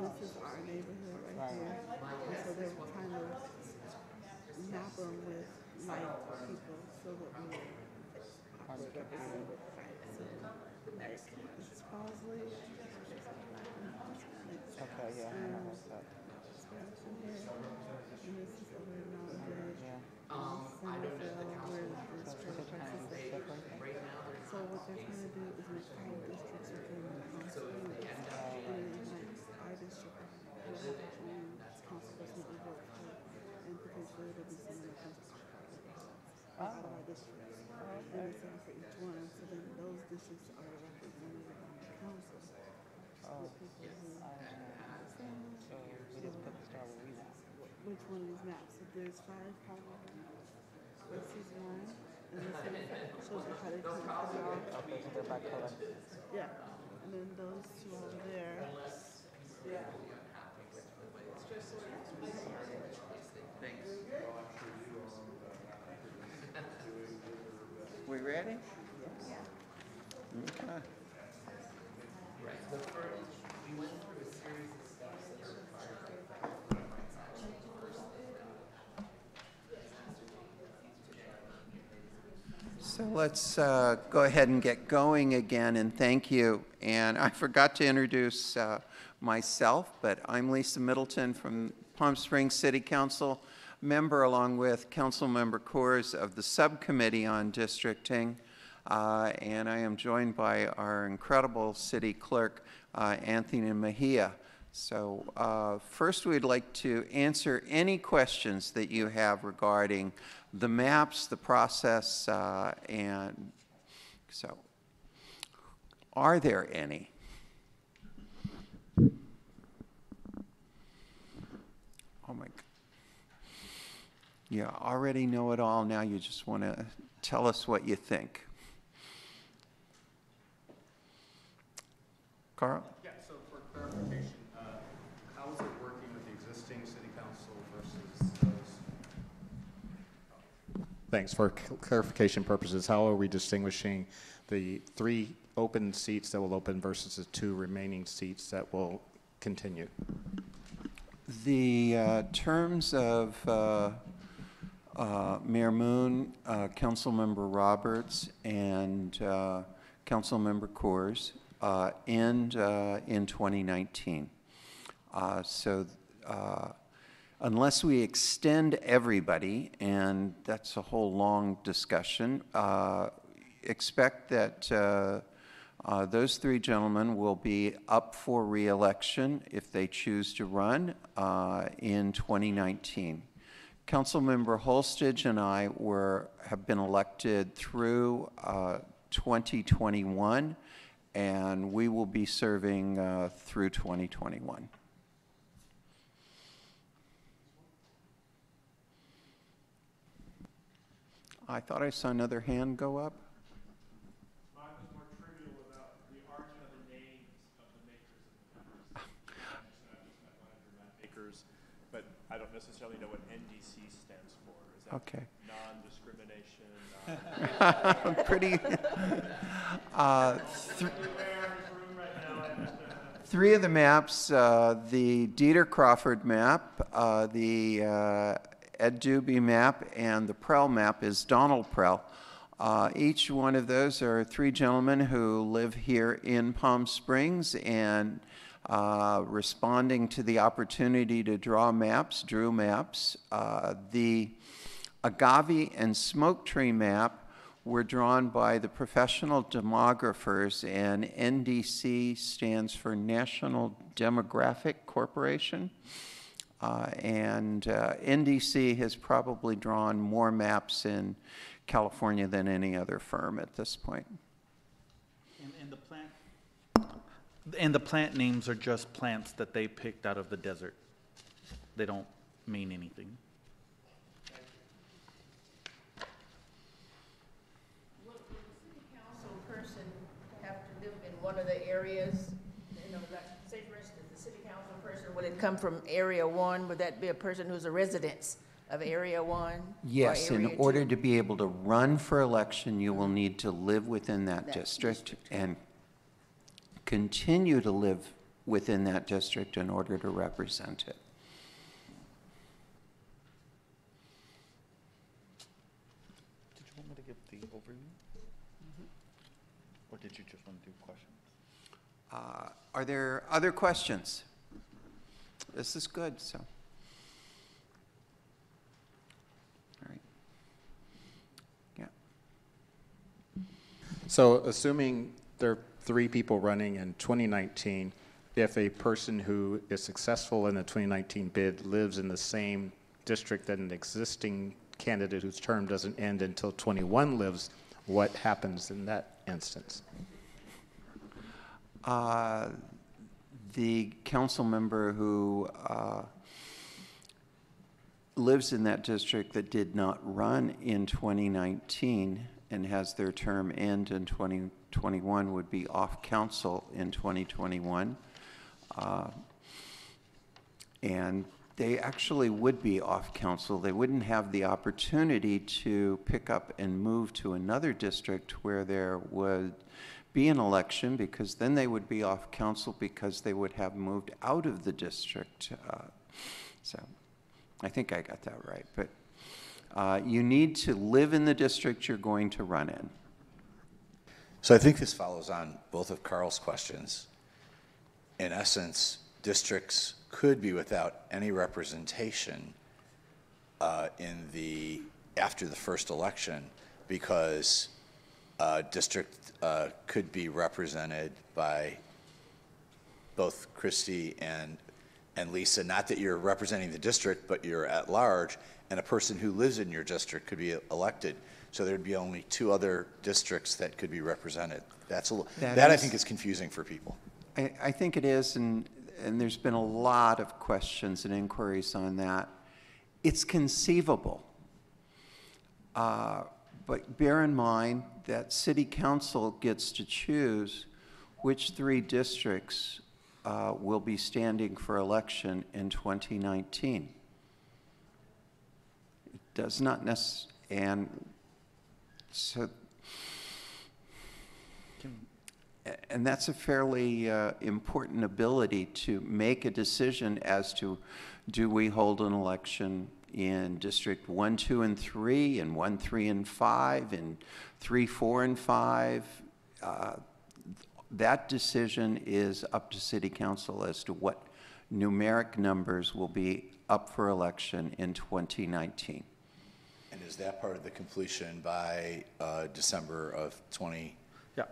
this is our neighborhood right here. And so they're trying to map them with like people so that we represent. Right. So like this is Bosley. Okay, yeah, I know what's up. And this is over in Mountain Ridge. Yeah. Where the So is it time to separate them? so what they're trying to do is make all districts within Palm Springs. And like our district will have our own council person that we vote for. And potentially there'll be someone that comes out of our districts. And it's out for each one. So then those districts are represented on the council. Oh, People who so we just put the star where we want. which one of these maps? So there's 5 columns. This is one. And this is shows you how they kind of cut it off. Okay, so they're by color. Yeah. And then those two over there. Yeah. We ready? Okay. We went through a series of steps that are required for So let's go ahead and get going again, and thank you. And I forgot to introduce myself, but I'm Lisa Middleton from Palm Springs City Council, member along with Council Member Coors of the Subcommittee on Districting, and I am joined by our incredible City Clerk, Anthony Mejia. So first we'd like to answer any questions that you have regarding the maps, the process, and so are there any? Oh my God. You already know it all, now you just want to tell us what you think. Carl? Yeah, so for clarification, how is it working with the existing city council versus those? Thanks. For clarification purposes, how are we distinguishing the 3 open seats that will open versus the 2 remaining seats that will continue? The terms of Mayor Moon, Councilmember Roberts, and Councilmember Coors end in 2019. So unless we extend everybody, and that's a whole long discussion, expect that those 3 gentlemen will be up for re-election if they choose to run in 2019. Councilmember Holstage and I have been elected through 2021, and we will be serving through 2021. I thought I saw another hand go up. Mine was more trivial about the origin of the names of the makers of the numbers. Makers, but I don't necessarily know what NDC stands for. Is that Okay. non-discrimination? Pretty. 3 of the maps, the Dieter Crawford map, the Ed Doobie map, and the Prell map is Donald Prell. Each one of those are 3 gentlemen who live here in Palm Springs, and responding to the opportunity to draw maps, drew maps. The Agave and Smoke Tree map were drawn by the professional demographers, and NDC stands for National Demographic Corporation. And NDC has probably drawn more maps in California than any other firm at this point. And the plant names are just plants that they picked out of the desert. They don't mean anything. Would the city council person have to live in one of the areas, you know, like, say for instance, the city council person, would it come from area 1? Would that be a person who's a resident of area 1? Yes, in order to be able to run for election, you will need to live within that district and continue to live within that district in order to represent it. Did you want me to give the overview? Or did you just want to do questions? Are there other questions? This is good, so. All right. Yeah. So assuming there are 3 people running in 2019, if a person who is successful in the 2019 bid lives in the same district that an existing candidate whose term doesn't end until 21 lives, what happens in that instance? The council member who lives in that district that did not run in 2019 and has their term end in 2021 would be off council in 2021. And they actually would be off council. They wouldn't have the opportunity to pick up and move to another district where there would be an election, because then they would be off council because they would have moved out of the district. So I think I got that right. But you need to live in the district you're going to run in. So I think this follows on both of Carl's questions. In essence, districts could be without any representation after the first election, because district could be represented by both Christy and Lisa. Not that you're representing the district, but you're at large, and a person who lives in your district could be elected. So there'd be only 2 other districts that could be represented. That I think is confusing for people. I think it is, and there's been a lot of questions and inquiries on that. It's conceivable. But bear in mind that City Council gets to choose which 3 districts will be standing for election in 2019. It does not necessarily, and so, and that's a fairly important ability to make a decision as to, do we hold an election in District 1, 2, and 3, and 1, 3, and 5, and 3, 4, and 5. That decision is up to City Council as to what numeric numbers will be up for election in 2019. And is that part of the completion by December of 2018? Yeah.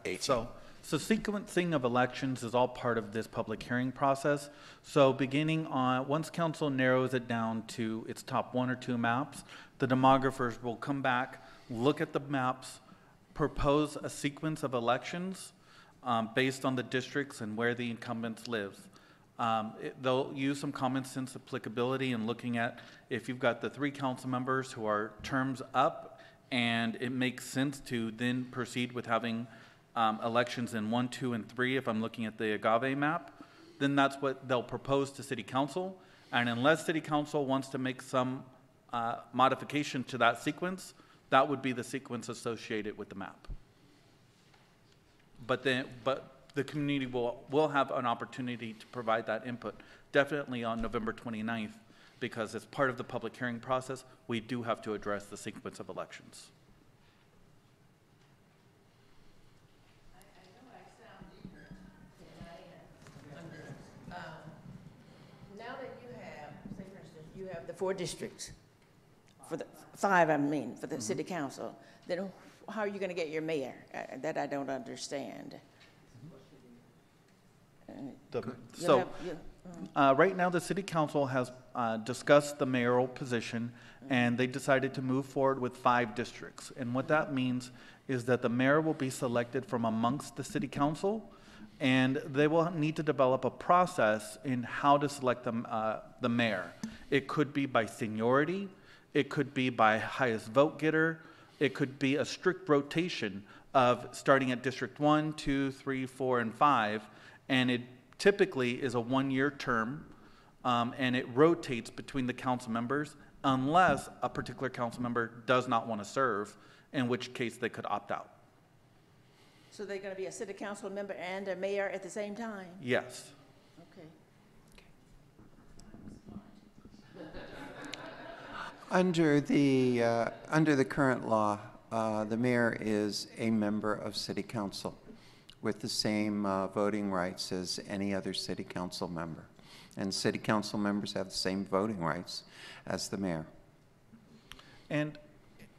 So sequencing of elections is all part of this public hearing process. So beginning on, once council narrows it down to its top 1 or 2 maps, the demographers will come back, look at the maps, propose a sequence of elections based on the districts and where the incumbents live. They'll use some common sense applicability in looking at if you've got the 3 council members who are terms up, and it makes sense to then proceed with having elections in 1, 2, and 3, if I'm looking at the agave map, then that's what they'll propose to City Council. And unless City Council wants to make some modification to that sequence, that would be the sequence associated with the map. But the community will have an opportunity to provide that input, definitely on November 29th, because as part of the public hearing process, we do have to address the sequence of elections. Now that you have, say for instance, you have the 4 districts, for the 5, I mean, for the city council, then how are you going to get your mayor? That I don't understand. Right now the city council has discussed the mayoral position, and they decided to move forward with 5 districts. And what that means is that the mayor will be selected from amongst the city council, and they will need to develop a process in how to select the mayor. It could be by seniority, it could be by highest vote getter, it could be a strict rotation of starting at District 1, 2, 3, 4, and 5, and it typically is a 1-year term, and it rotates between the council members unless a particular council member does not want to serve, in which case they could opt out. So they're going to be a city council member and a mayor at the same time? Yes. Under the current law, the mayor is a member of city council with the same voting rights as any other city council member. And city council members have the same voting rights as the mayor. And Does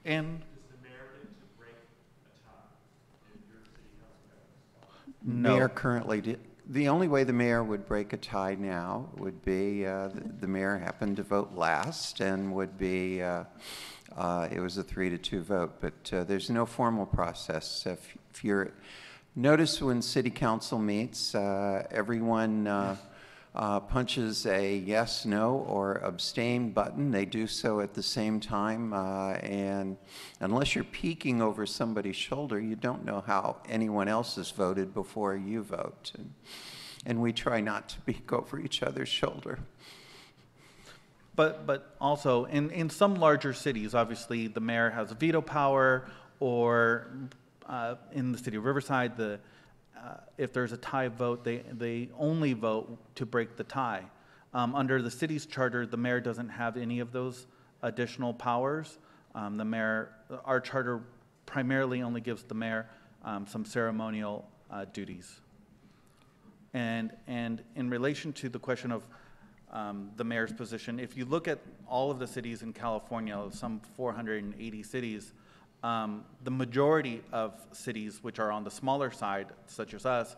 the mayor get to break a tie in your city council members? no. Mayor currently the only way the mayor would break a tie now would be the mayor happened to vote last and would be it was a 3-2 vote, but there's no formal process. If you're notice when city council meets, everyone punches a yes, no, or abstain button. They do so at the same time, and unless you're peeking over somebody's shoulder, you don't know how anyone else has voted before you vote. And we try not to peek over each other's shoulder. But also, in some larger cities, obviously, the mayor has veto power, or in the city of Riverside, if there's a tie vote, they only vote to break the tie. Under the city's charter, the mayor doesn't have any of those additional powers. Our charter primarily only gives the mayor some ceremonial duties. And in relation to the question of the mayor's position, if you look at all of the cities in California, some 480 cities, the majority of cities which are on the smaller side, such as us,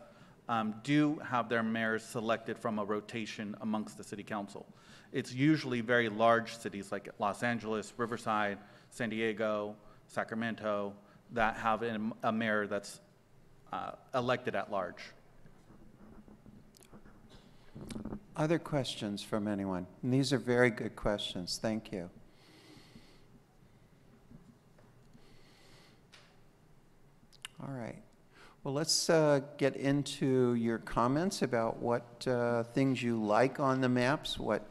do have their mayors selected from a rotation amongst the city council. It's usually very large cities like Los Angeles, Riverside, San Diego, Sacramento, that have a mayor that's elected at large. Other questions from anyone? And these are very good questions. Thank you. All right. Well, let's get into your comments about what things you like on the maps, what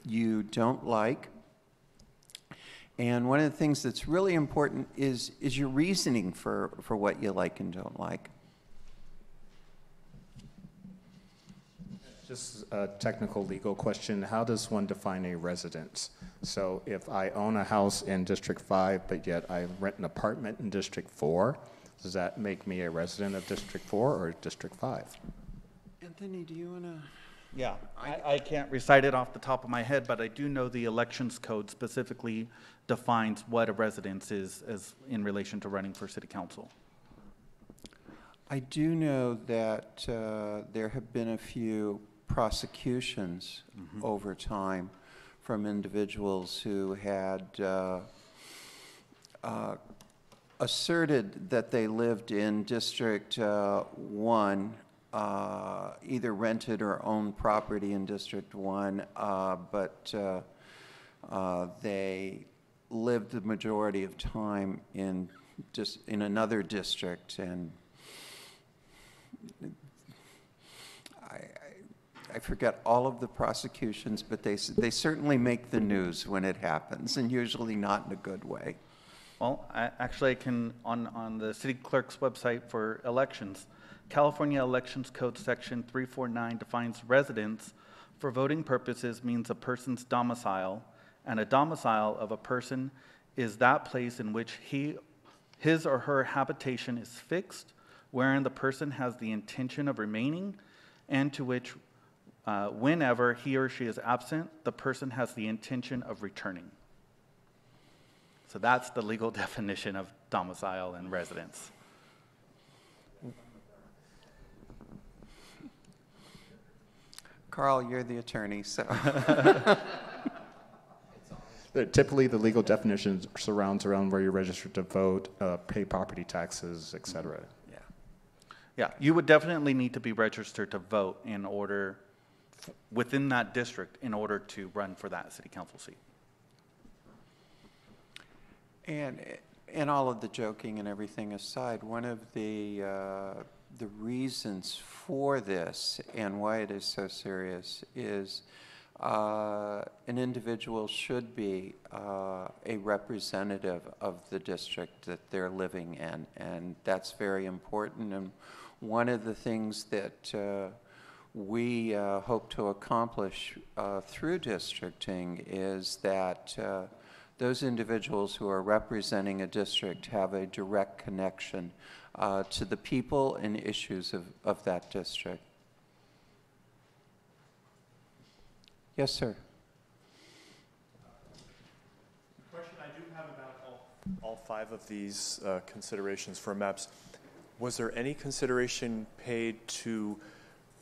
you don't like. And one of the things that's really important is your reasoning for what you like and don't like. Just a technical legal question. How does one define a residence? So if I own a house in District 5, but yet I rent an apartment in District 4, does that make me a resident of District 4 or District 5? Anthony, do you want to? Yeah, I can't recite it off the top of my head, but I do know the elections code specifically defines what a residence is as in relation to running for city council. I do know that there have been a few prosecutions over time from individuals who had asserted that they lived in District 1, either rented or owned property in District 1, but they lived the majority of time in another district, and I forget all of the prosecutions, but they certainly make the news when it happens, and usually not in a good way. Well, I can, on the city clerk's website for elections, California Elections Code Section 349 defines residence for voting purposes means a person's domicile, and a domicile of a person is that place in which his or her habitation is fixed, wherein the person has the intention of remaining, and to which, whenever he or she is absent, the person has the intention of returning. So that's the legal definition of domicile and residence. Carl, you're the attorney, so. Typically, the legal definition surrounds around where you're registered to vote, pay property taxes, et cetera. Yeah, you would definitely need to be registered to vote in order, within that district, in order to run for that city council seat. And all of the joking and everything aside, one of the reasons for this and why it is so serious is an individual should be a representative of the district that they're living in, and that's very important. And one of the things that we hope to accomplish through districting is that those individuals who are representing a district have a direct connection to the people and issues of that district. Yes, sir. The question I do have about all 5 of these considerations for maps, was there any consideration paid to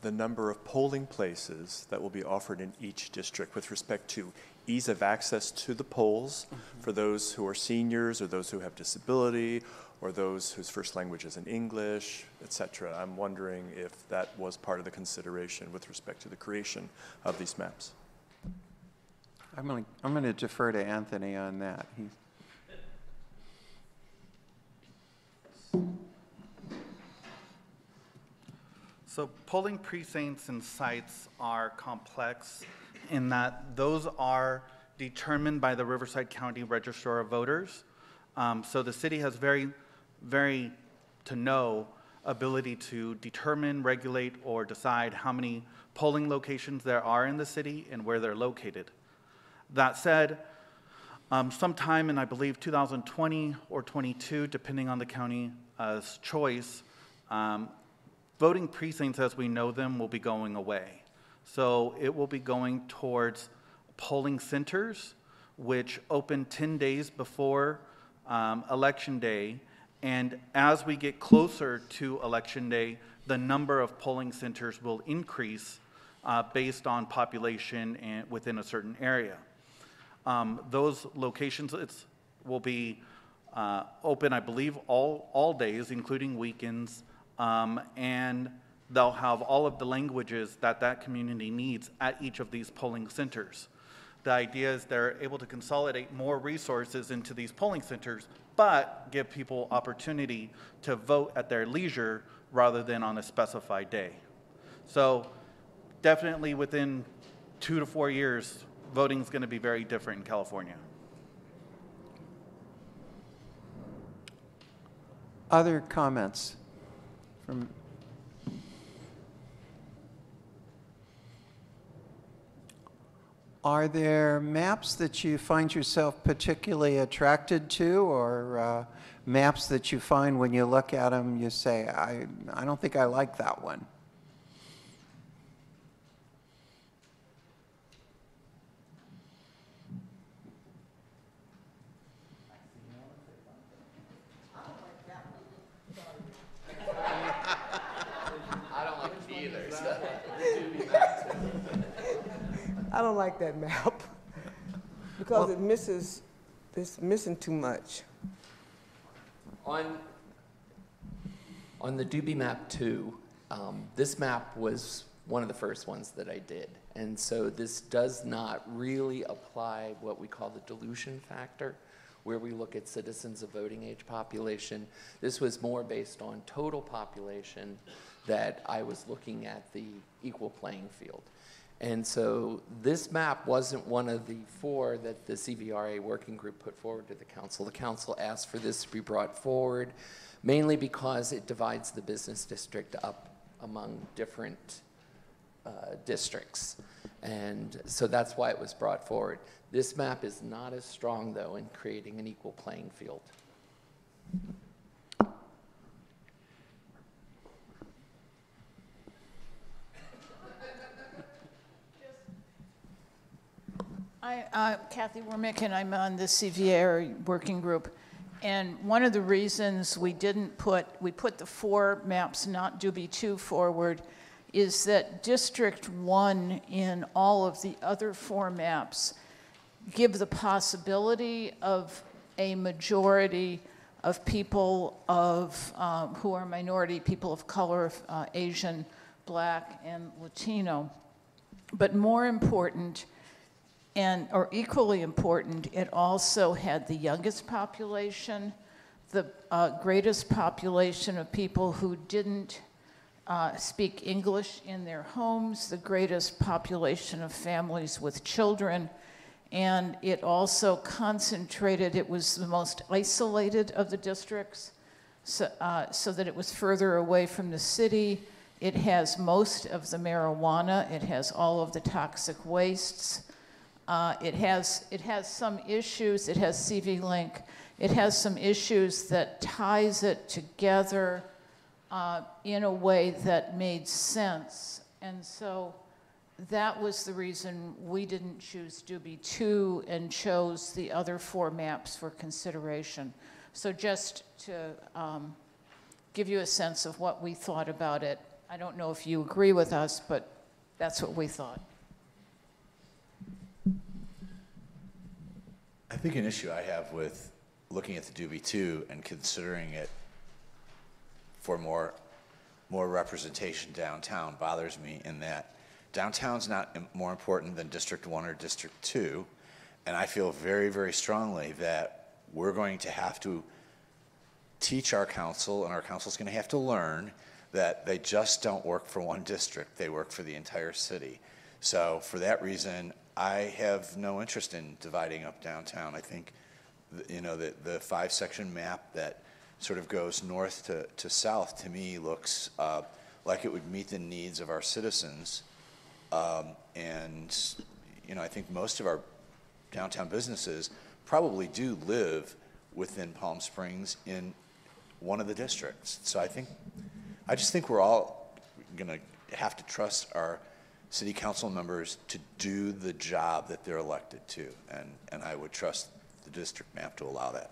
the number of polling places that will be offered in each district with respect to ease of access to the polls for those who are seniors or those who have disability or those whose first language is in English, et cetera? I'm wondering if that was part of the consideration with respect to the creation of these maps. I'm going to defer to Anthony on that. So polling precincts and sites are complex in that those are determined by the Riverside County Register of Voters. So the city has very to know ability to determine, regulate, or decide how many polling locations there are in the city and where they're located. That said, sometime in, I believe, 2020 or 22, depending on the county's choice, voting precincts as we know them will be going away. So it will be going towards polling centers, which open 10 days before Election Day. And as we get closer to Election Day, the number of polling centers will increase based on population and within a certain area. Those locations will be open, I believe, all days, including weekends, and they'll have all of the languages that community needs at each of these polling centers. The idea is they're able to consolidate more resources into these polling centers, but give people opportunity to vote at their leisure rather than on a specified day. So definitely within 2 to 4 years, voting is going to be very different in California. Other comments from? Are there maps that you find yourself particularly attracted to, or maps that you find when you look at them you say, I don't think I like that one? I don't like it either, so. I don't like that map because it's missing too much. On the Doobie Map 2, this map was one of the first ones that I did. And so this does not really apply what we call the dilution factor, where we look at citizens of voting age population. This was more based on total population that I was looking at the equal playing field. And so this map wasn't one of the 4 that the CVRA working group put forward to the council. The council asked for this to be brought forward, mainly because it divides the business district up among different districts. And so that's why it was brought forward. This map is not as strong, though, in creating an equal playing field. Kathy Wormick, and I'm on the CVR working group. And one of the reasons we put the 4 maps, not Doobie 2, forward, is that District 1 in all of the other 4 maps give the possibility of a majority of people who are minority, people of color, Asian, Black, and Latino. But more important, or equally important, it also had the youngest population, the greatest population of people who didn't speak English in their homes, the greatest population of families with children, and it also concentrated, it was the most isolated of the districts, so that it was further away from the city, It has most of the marijuana. It has all of the toxic wastes. It has some issues. It has CV Link. It has some issues that ties it together in a way that made sense. And so that was the reason we didn't choose Doobie 2 and chose the other 4 maps for consideration. So just to give you a sense of what we thought about it. I don't know if you agree with us, but that's what we thought. I think an issue I have with looking at the Doobie 2 and considering it for more representation downtown bothers me in that downtown's not more important than District 1 or District 2, and I feel very, very strongly that we're going to have to teach our council, and our council's going to have to learn that they just don't work for one district, they work for the entire city. So for that reason, I have no interest in dividing up downtown. I think, you know, the 5-section map that sort of goes north to south, to me, looks like it would meet the needs of our citizens. And, you know, I think most of our downtown businesses probably do live within Palm Springs in one of the districts. So I just think we're all gonna have to trust our city council members to do the job that they're elected to. And I would trust the district map to allow that.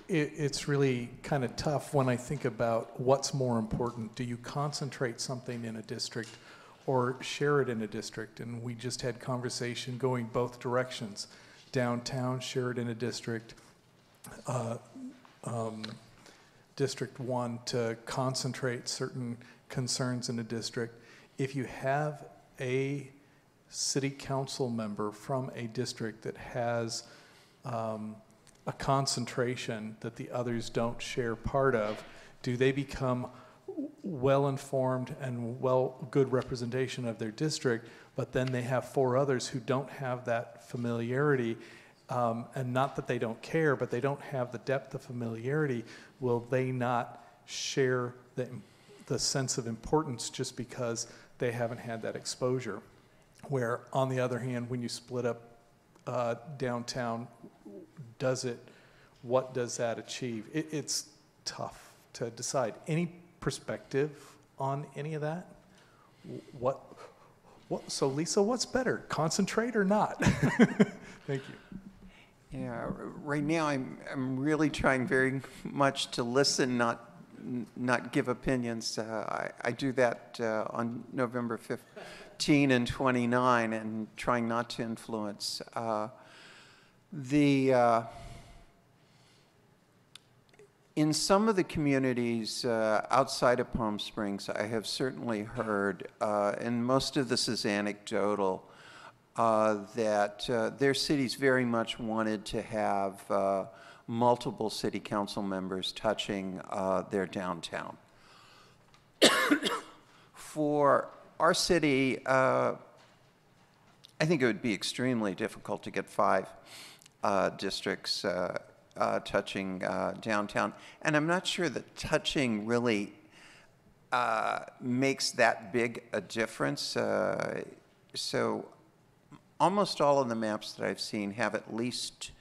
It's really kind of tough when I think about what's more important. Do you concentrate something in a district or share it in a district? And we just had conversation going both directions. Downtown, share it in a district. District 1 to concentrate certain concerns in a district. If you have a city council member from a district that has a concentration that the others don't share part of, do they become well-informed and good representation of their district, but then they have 4 others who don't have that familiarity, and not that they don't care, but they don't have the depth of familiarity? Will they not share the sense of importance just because they haven't had that exposure? Where, on the other hand, when you split up downtown, what does that achieve? It's tough to decide. Any perspective on any of that? So Lisa, what's better, concentrate or not? Thank you. Yeah, right now I'm really trying very much to listen, not give opinions. I do that on November 15 and 29, and trying not to influence. In some of the communities outside of Palm Springs, I have certainly heard, and most of this is anecdotal, that their cities very much wanted to have multiple city council members touching their downtown. For our city, I think it would be extremely difficult to get 5 districts touching downtown. And I'm not sure that touching really makes that big a difference. So almost all of the maps that I've seen have at least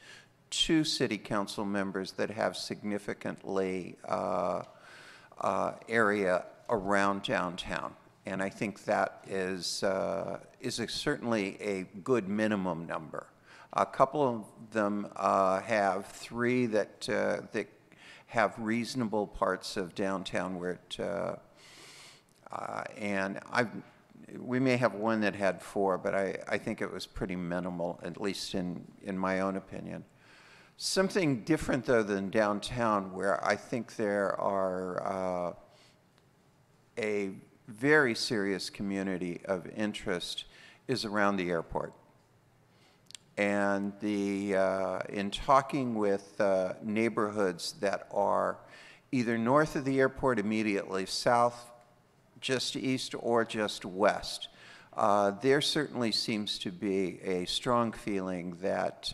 2 city council members that have significantly area around downtown. And I think that is certainly a good minimum number. A couple of them have 3 that have reasonable parts of downtown where it, and we may have one that had 4, but I think it was pretty minimal, at least in my own opinion. Something different, though, than downtown, where I think there are a very serious community of interest, is around the airport. And in talking with neighborhoods that are either north of the airport, immediately south, just east, or just west, there certainly seems to be a strong feeling that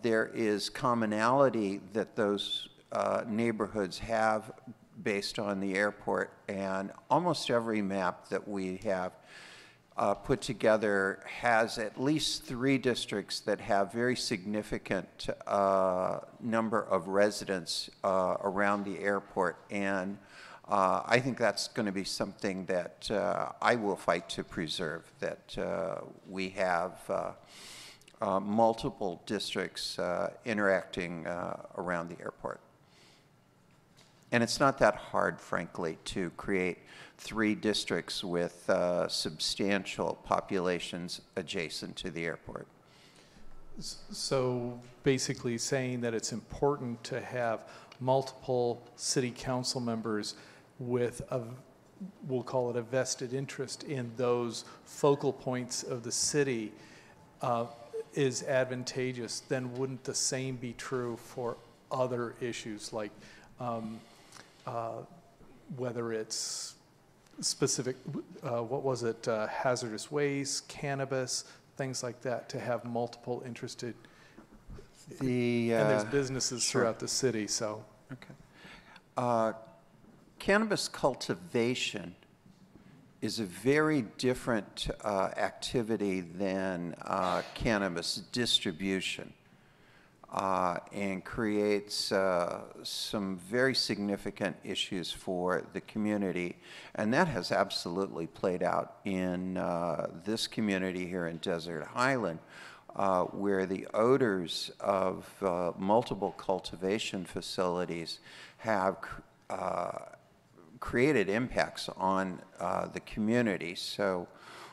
There is commonality that those neighborhoods have based on the airport, and almost every map that we have put together has at least 3 districts that have very significant number of residents around the airport, and I think that's going to be something that I will fight to preserve, that we have multiple districts interacting around the airport. And it's not that hard, frankly, to create 3 districts with substantial populations adjacent to the airport. So basically saying that it's important to have multiple city council members with a, we'll call it a vested interest in those focal points of the city is advantageous, then wouldn't the same be true for other issues like whether it's specific, what was it, hazardous waste, cannabis, things like that, to have multiple interested, and there's businesses sure. throughout the city, so. Okay. Cannabis cultivation is a very different activity than cannabis distribution, and creates some very significant issues for the community. And that has absolutely played out in this community here in Desert Highland, where the odors of multiple cultivation facilities have created impacts on the community. So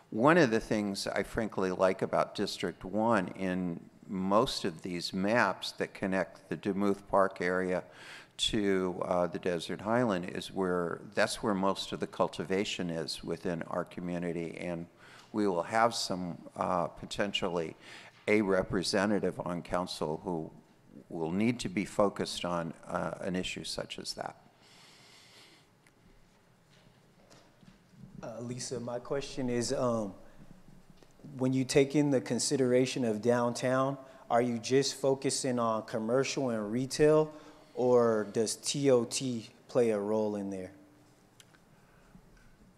one of the things I frankly like about District 1 in most of these maps that connect the Demuth Park area to the Desert Highland is that's where most of the cultivation is within our community, and we will have some potentially a representative on council who will need to be focused on an issue such as that. Lisa, my question is, when you take in the consideration of downtown, are you just focusing on commercial and retail, or does TOT play a role in there?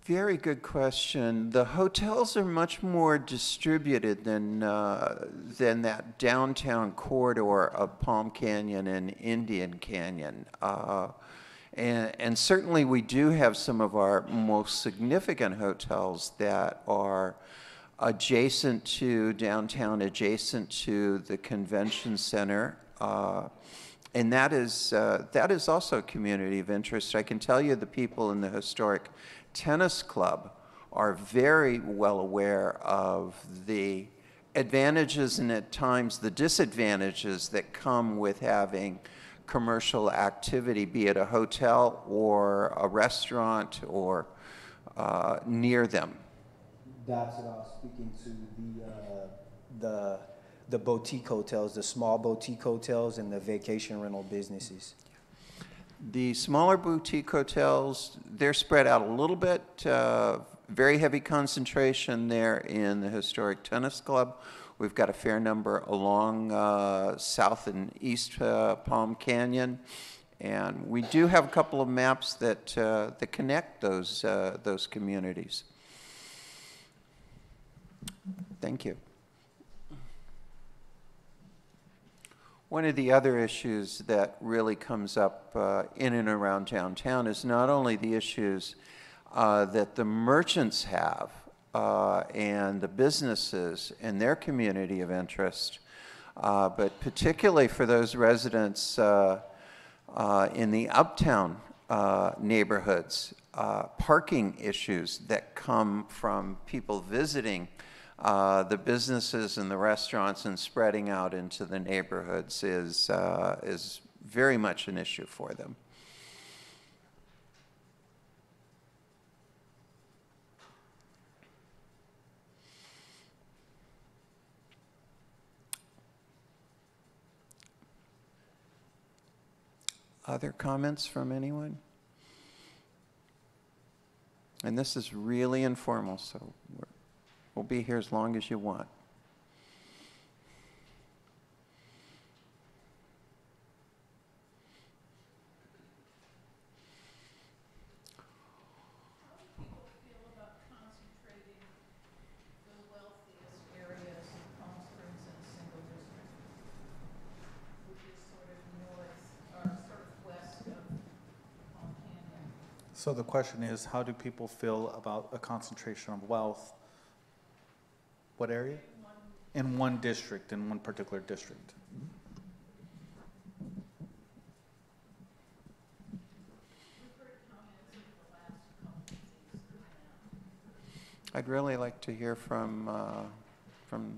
Very good question. The hotels are much more distributed than that downtown corridor of Palm Canyon and Indian Canyon. And certainly we do have some of our most significant hotels that are adjacent to downtown, adjacent to the convention center. And that is also a community of interest. I can tell you the people in the historic tennis club are very well aware of the advantages and at times the disadvantages that come with having commercial activity, be it a hotel or a restaurant or near them. That's what I was speaking to, the boutique hotels, the small boutique hotels and the vacation rental businesses. The smaller boutique hotels, they're spread out a little bit. Very heavy concentration there in the historic tennis club. We've got a fair number along South and East Palm Canyon, and we do have a couple of maps that that connect those communities. Thank you. One of the other issues that really comes up in and around downtown is not only the issues that the merchants have and the businesses and their community of interest, but particularly for those residents in the uptown neighborhoods, parking issues that come from people visiting the businesses and the restaurants and spreading out into the neighborhoods is very much an issue for them. Other comments from anyone? And this is really informal, so we'll be here as long as you want. So the question is, how do people feel about a concentration of wealth? What area? In one district, in one particular district. I'd really like to hear from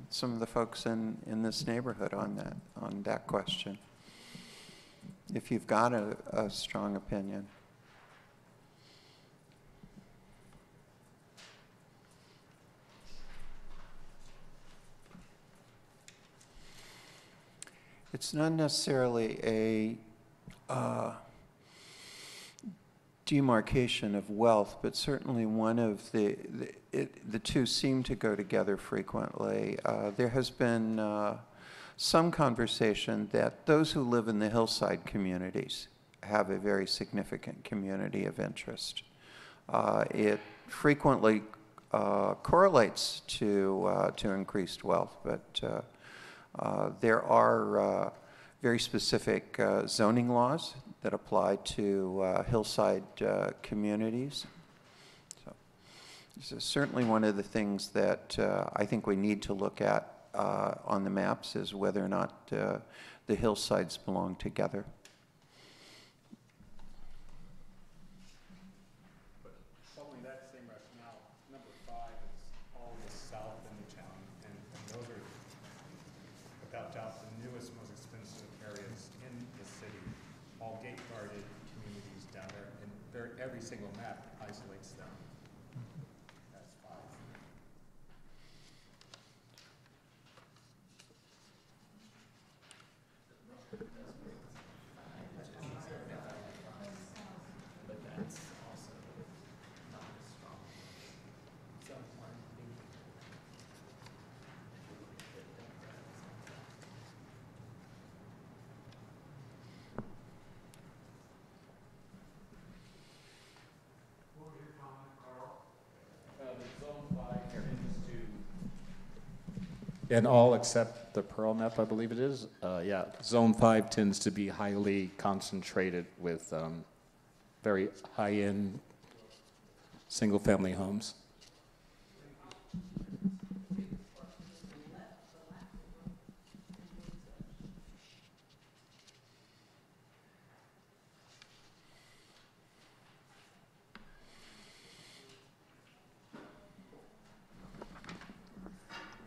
some of the folks in this neighborhood on that question, if you've got a strong opinion. It's not necessarily a demarcation of wealth, but certainly one of the two seem to go together frequently. There has been some conversation that those who live in the hillside communities have a very significant community of interest. It frequently correlates to increased wealth, but there are very specific zoning laws that apply to hillside communities. So this is certainly one of the things that I think we need to look at on the maps, is whether or not the hillsides belong together. But following that same rationale, number 5 is all the south end of town, and those are without doubt the newest, most expensive areas in the city, all gate guarded communities down there, and every single map isolates them as 5. In all except the Pearl map, I believe it is. Yeah, Zone 5 tends to be highly concentrated with very high-end single-family homes.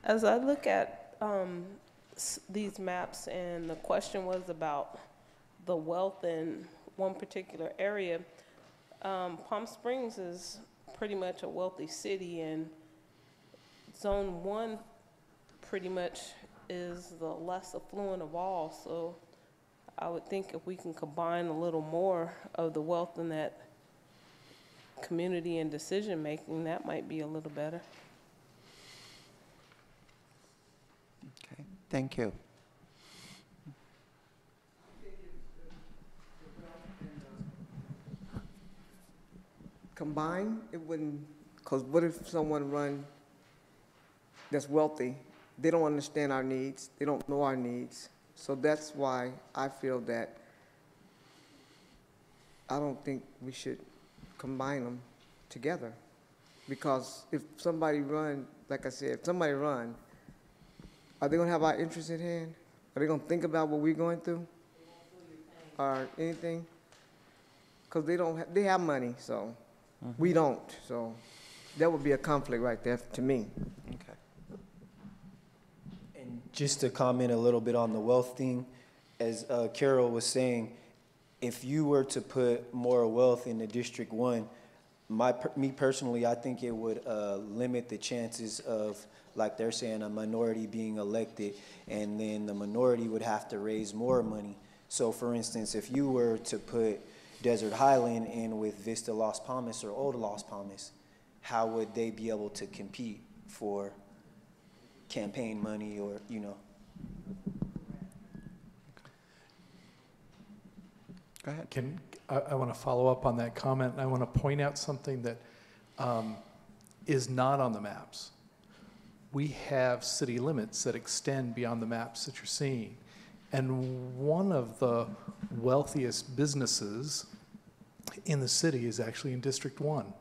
As I look at these maps, and the question was about the wealth in one particular area, Palm Springs is pretty much a wealthy city, and Zone 1 pretty much is the less affluent of all. So I would think if we can combine a little more of the wealth in that community and decision making, that might be a little better. Okay, thank you. Combine, it wouldn't, because what if someone that's wealthy, they don't understand our needs, they don't know our needs. So that's why I feel that I don't think we should combine them together. Because if somebody run, like I said, if somebody run, are they gonna have our interests at hand? Are they gonna think about what we're going through? Or anything? Because they have money, so we don't. So that would be a conflict right there to me. Okay. And just to comment a little bit on the wealth thing, as Carol was saying, if you were to put more wealth in the District 1, me personally, I think it would limit the chances of, like they're saying, a minority being elected, and then the minority would have to raise more money. So for instance, if you were to put Desert Highland in with Vista Las Palmas or Old Las Palmas, how would they be able to compete for campaign money, or, you know? Go ahead. I want to follow up on that comment, and I want to point out something that is not on the maps. We have city limits that extend beyond the maps that you're seeing. And one of the wealthiest businesses in the city is actually in District 1,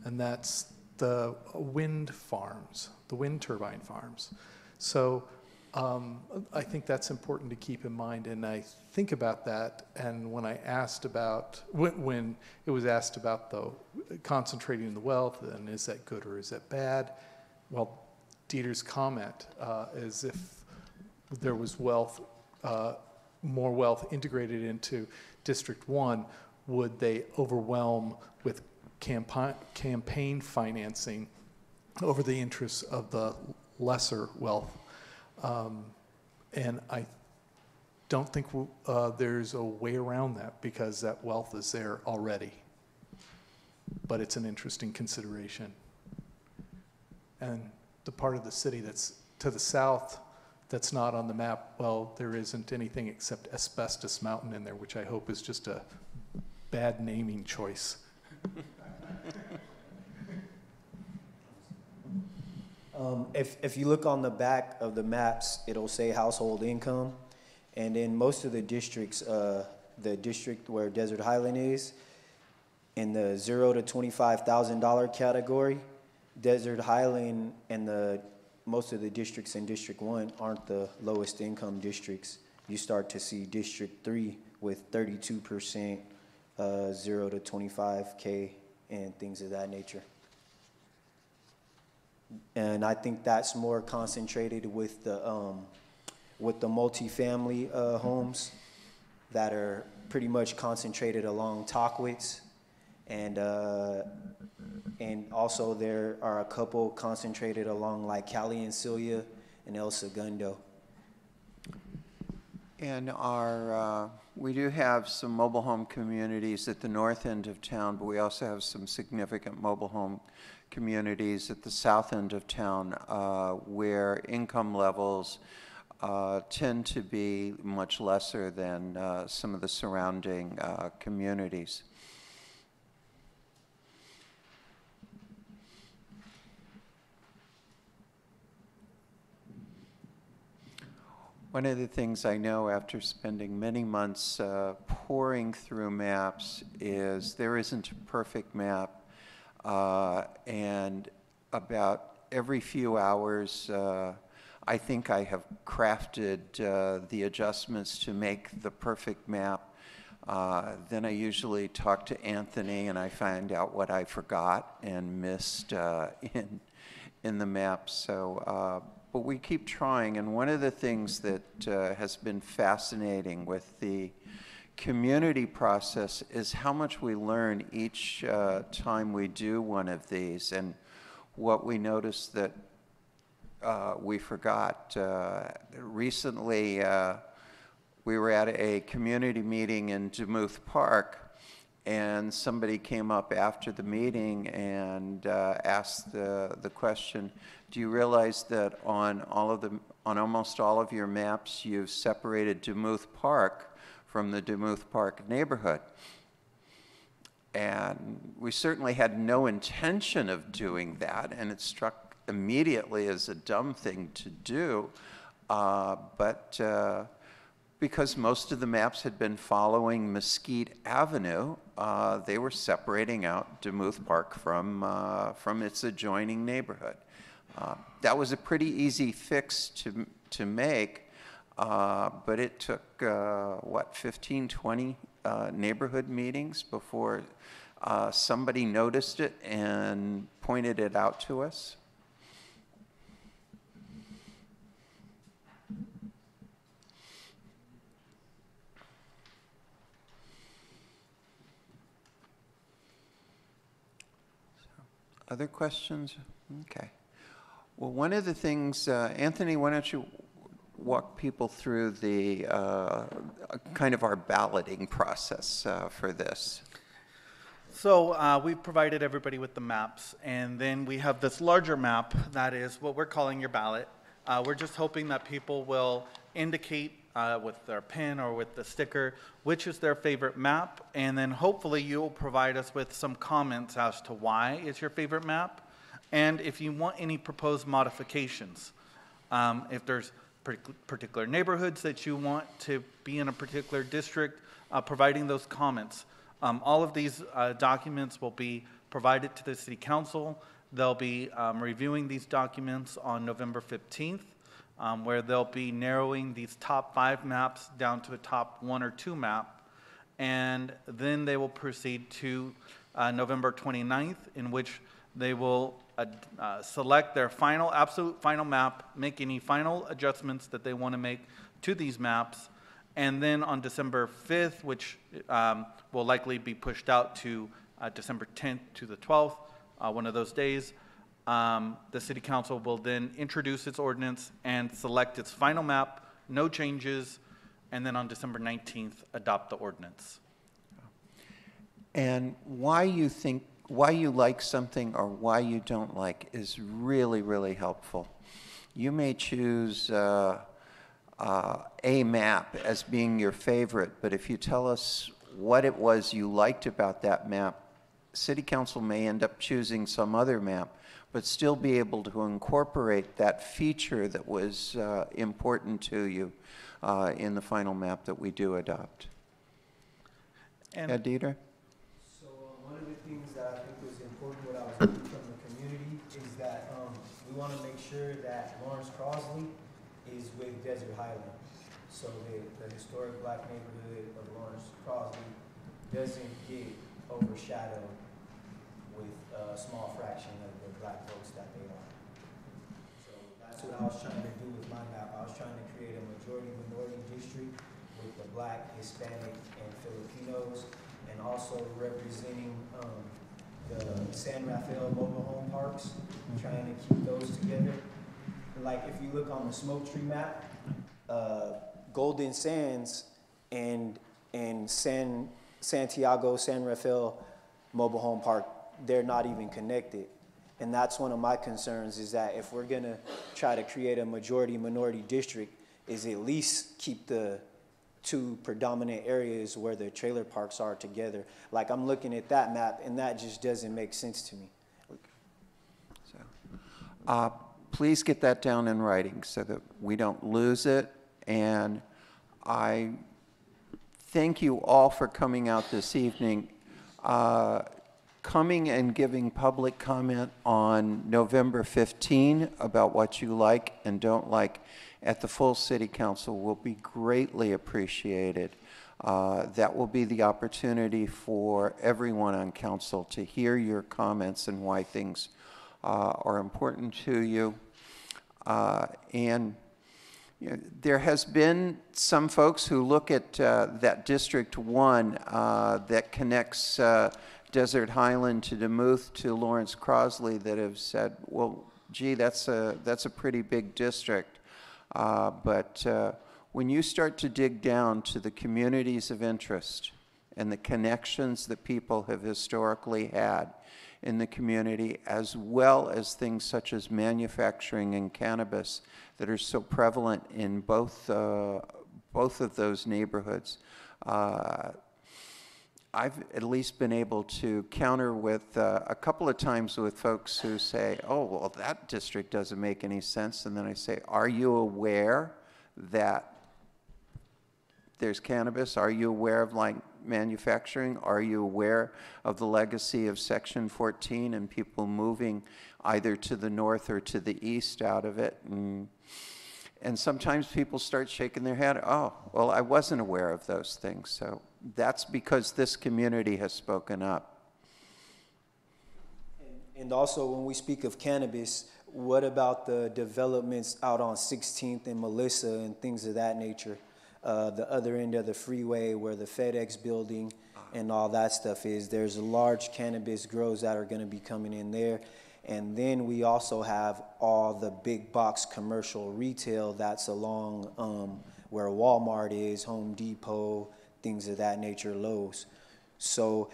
and that's the wind farms, the wind turbine farms. So I think that's important to keep in mind, and I think about that, and when I asked about, when it was asked about the concentrating the wealth, and is that good or is that bad? Well, Dieter's comment is if there was wealth, more wealth integrated into District 1, would they overwhelm with campaign financing over the interests of the lesser wealth? And I don't think there's a way around that, because that wealth is there already. But it's an interesting consideration. And the part of the city that's to the south that's not on the map, well, there isn't anything except Asbestos Mountain in there, which I hope is just a bad naming choice. If you look on the back of the maps, it'll say household income. And in most of the districts, the district where Desert Highland is, in the $0 to $25,000 category, Desert Highland and most of the districts in District 1 aren't the lowest income districts. You start to see District 3 with 32%, 0 to 25K, and things of that nature. And I think that's more concentrated with the multifamily homes that are pretty much concentrated along Tockwitz, and also there are a couple concentrated along like Cali and Celia and El Segundo. And we do have some mobile home communities at the north end of town, but we also have some significant mobile home communities at the south end of town where income levels tend to be much lesser than some of the surrounding communities. One of the things I know after spending many months poring through maps is there isn't a perfect map, and about every few hours I think I have crafted the adjustments to make the perfect map. Then I usually talk to Anthony and I find out what I forgot and missed in the map. So, but we keep trying, and one of the things that has been fascinating with the community process is how much we learn each time we do one of these, and what we notice that we forgot. Recently, we were at a community meeting in Demuth Park, and somebody came up after the meeting and asked the question, do you realize that on almost all of your maps you've separated Demuth Park from the Demuth Park neighborhood? And we certainly had no intention of doing that, and it struck immediately as a dumb thing to do, but because most of the maps had been following Mesquite Avenue, they were separating out Demuth Park from its adjoining neighborhood. That was a pretty easy fix to make, but it took, 15, 20 neighborhood meetings before somebody noticed it and pointed it out to us. Other questions? Okay. Well, one of the things, Anthony, why don't you walk people through the kind of our balloting process for this? So we've provided everybody with the maps, and then we have this larger map that is what we're calling your ballot. We're just hoping that people will indicate with their pen or with the sticker which is their favorite map, and then hopefully you'll provide us with some comments as to why it's your favorite map, and if you want any proposed modifications. If there's particular neighborhoods that you want to be in a particular district, providing those comments. All of these documents will be provided to the city council. They'll be reviewing these documents on November 15th, where they'll be narrowing these top 5 maps down to a top 1 or 2 map. And then they will proceed to November 29th, in which they will select their absolute final map, make any final adjustments that they want to make to these maps. And then on December 5th, which will likely be pushed out to December 10th to the 12th, one of those days, the city council will then introduce its ordinance and select its final map, no changes, and then on December 19th, adopt the ordinance. And why you like something or why you don't like is really, really helpful. You may choose a map as being your favorite, but if you tell us what it was you liked about that map, City Council may end up choosing some other map, but still be able to incorporate that feature that was important to you in the final map that we do adopt. And Ed Dieter? So one of the things that I think was important, what I was hearing from the community, is that we want to make sure that Lawrence Crosley is with Desert Highland. So the historic black neighborhood of Lawrence Crosley doesn't get overshadowed with a small fraction of the black folks that they are. So that's what I was trying to do with my map. I was trying to create a majority-minority district with the black, Hispanic, and Filipinos, and also representing the San Rafael mobile home parks, trying to keep those together. Like if you look on the Smoke Tree map, Golden Sands and Santiago, San Rafael mobile home park, they're not even connected. And that's one of my concerns, is that if we're gonna try to create a majority-minority district, is at least keep the 2 predominant areas where the trailer parks are together. Like I'm looking at that map and that just doesn't make sense to me. So, please get that down in writing so that we don't lose it. And I thank you all for coming out this evening. Coming and giving public comment on November 15 about what you like and don't like at the full City Council will be greatly appreciated. That will be the opportunity for everyone on council to hear your comments and why things are important to you. And you know, there has been some folks who look at that District 1 that connects Desert Highland to Demuth to Lawrence Crosley that have said, well, gee, that's a pretty big district. But when you start to dig down to the communities of interest and the connections that people have historically had in the community, as well as things such as manufacturing and cannabis that are so prevalent in both of those neighborhoods, I've at least been able to counter with a couple of times with folks who say, oh, well, that district doesn't make any sense. And then I say, are you aware that there's cannabis? Are you aware of like manufacturing? Are you aware of the legacy of Section 14 and people moving either to the north or to the east out of it? And sometimes people start shaking their head, oh, well, I wasn't aware of those things. So that's because this community has spoken up. And also, when we speak of cannabis, what about the developments out on 16th and Melissa and things of that nature? The other end of the freeway where the FedEx building and all that stuff is. There's large cannabis grows that are going to be coming in there. And then we also have all the big box commercial retail that's along where Walmart is, Home Depot, things of that nature, Lowe's. So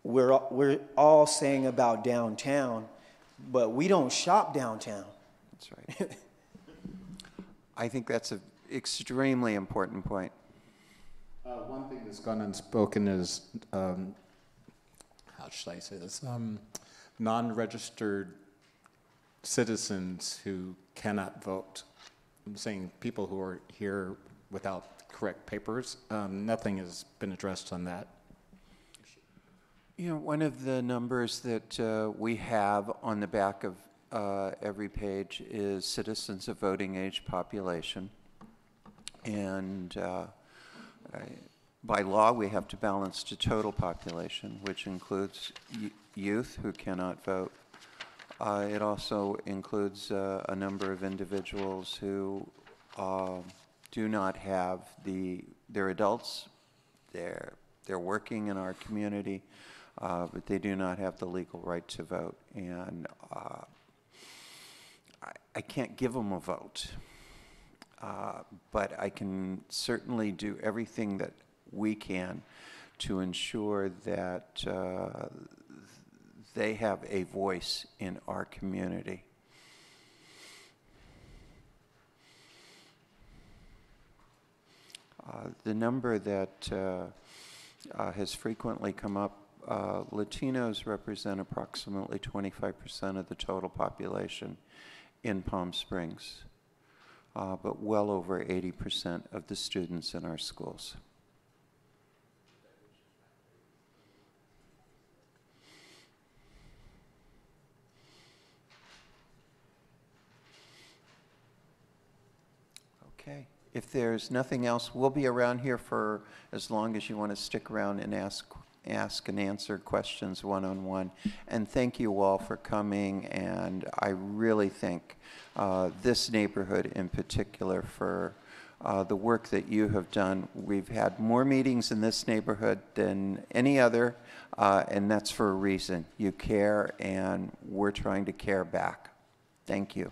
we're all saying about downtown, but we don't shop downtown. That's right. I think that's an extremely important point. One thing that's gone unspoken is, how should I say this? Non-registered citizens who cannot vote. I'm saying people who are here without correct papers. Nothing has been addressed on that. You know, one of the numbers that we have on the back of every page is citizens of voting age population. And by law, we have to balance to total population, which includes youth who cannot vote. It also includes a number of individuals who do not have they're adults, they're working in our community, but they do not have the legal right to vote. And I can't give them a vote, but I can certainly do everything that we can to ensure that they have a voice in our community. The number that has frequently come up, Latinos represent approximately 25% of the total population in Palm Springs, but well over 80% of the students in our schools. Okay. If there's nothing else, we'll be around here for as long as you want to stick around and ask and answer questions one-on-one. And thank you all for coming, and I really thank this neighborhood in particular for the work that you have done. We've had more meetings in this neighborhood than any other, and that's for a reason. You care, and we're trying to care back. Thank you.